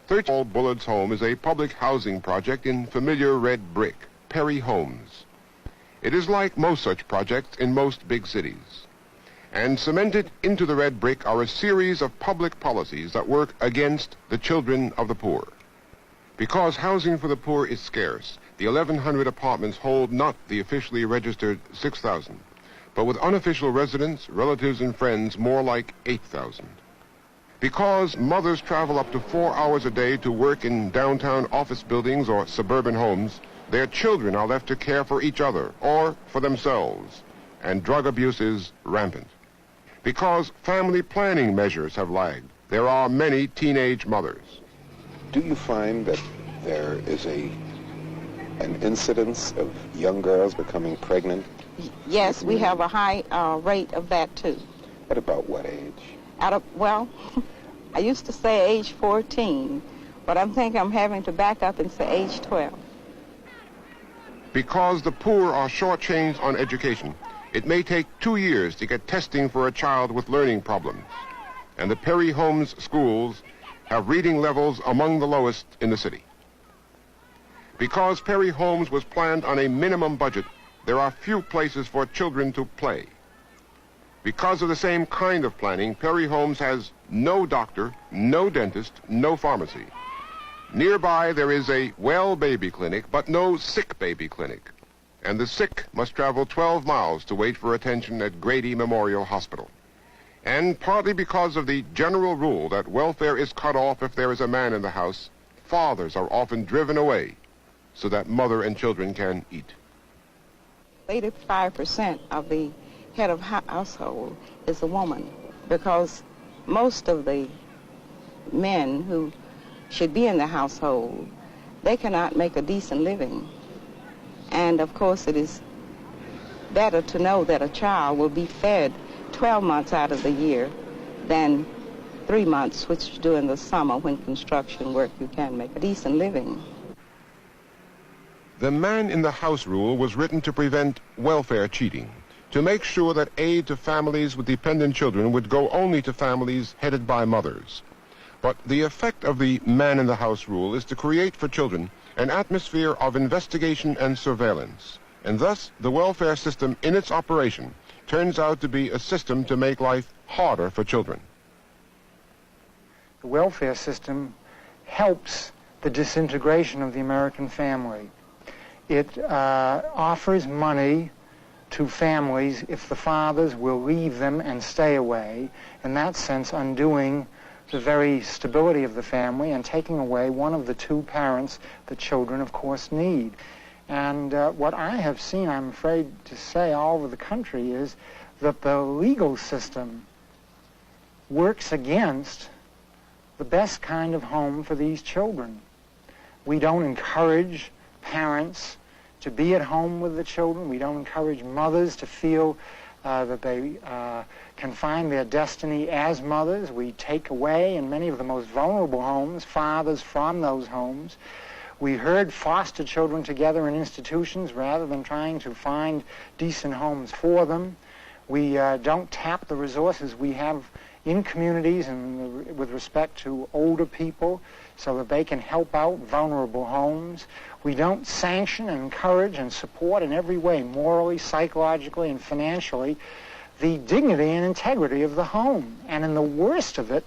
13 Bullard's home is a public housing project in familiar red brick, Perry Homes. It is like most such projects in most big cities. And cemented into the red brick are a series of public policies that work against the children of the poor. Because housing for the poor is scarce, the 1,100 apartments hold not the officially registered 6,000, but with unofficial residents, relatives, and friends, more like 8,000. Because mothers travel up to 4 hours a day to work in downtown office buildings or suburban homes, their children are left to care for each other or for themselves, and drug abuse is rampant. Because family planning measures have lagged, there are many teenage mothers. Do you find that there is an incidence of young girls becoming pregnant? Yes, we have a high rate of that too. At about what age? Well, I used to say age 14, but I think I'm having to back up and say age 12. Because the poor are shortchanged on education, it may take 2 years to get testing for a child with learning problems. And the Perry Homes schools have reading levels among the lowest in the city. Because Perry Homes was planned on a minimum budget, there are few places for children to play. Because of the same kind of planning, Perry Homes has no doctor, no dentist, no pharmacy. Nearby there is a well baby clinic, but no sick baby clinic. And the sick must travel 12 miles to wait for attention at Grady Memorial Hospital. And partly because of the general rule that welfare is cut off if there is a man in the house, fathers are often driven away so that mother and children can eat. 85% of the head of household is a woman, because most of the men who should be in the household, they cannot make a decent living. And of course it is better to know that a child will be fed 12 months out of the year than 3 months, which during the summer when construction work you can make a decent living. The man in the house rule was written to prevent welfare cheating, to make sure that aid to families with dependent children would go only to families headed by mothers. But the effect of the man in the house rule is to create for children an atmosphere of investigation and surveillance, and thus the welfare system in its operation turns out to be a system to make life harder for children. The welfare system helps the disintegration of the American family. It offers money to families if the fathers will leave them and stay away, in that sense undoing the very stability of the family and taking away one of the two parents the children, of course, need. And what I have seen, I'm afraid to say, all over the country is that the legal system works against the best kind of home for these children. We don't encourage parents to be at home with the children. We don't encourage mothers to feel that they can find their destiny as mothers. We take away, in many of the most vulnerable homes, fathers from those homes. We herd foster children together in institutions rather than trying to find decent homes for them. We don't tap the resources we have in communities and with respect to older people so that they can help out vulnerable homes. We don't sanction and encourage and support in every way, morally, psychologically, and financially, the dignity and integrity of the home. And in the worst of it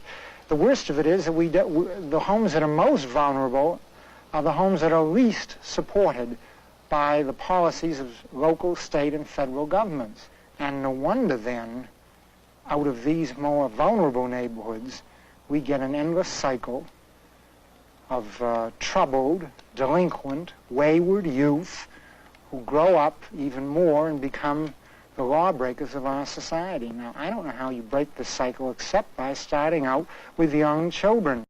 is that the homes that are most vulnerable are the homes that are least supported by the policies of local, state, and federal governments. And no wonder then, out of these more vulnerable neighborhoods, we get an endless cycle of troubled, delinquent, wayward youth who grow up even more and become the lawbreakers of our society. Now, I don't know how you break this cycle except by starting out with young children.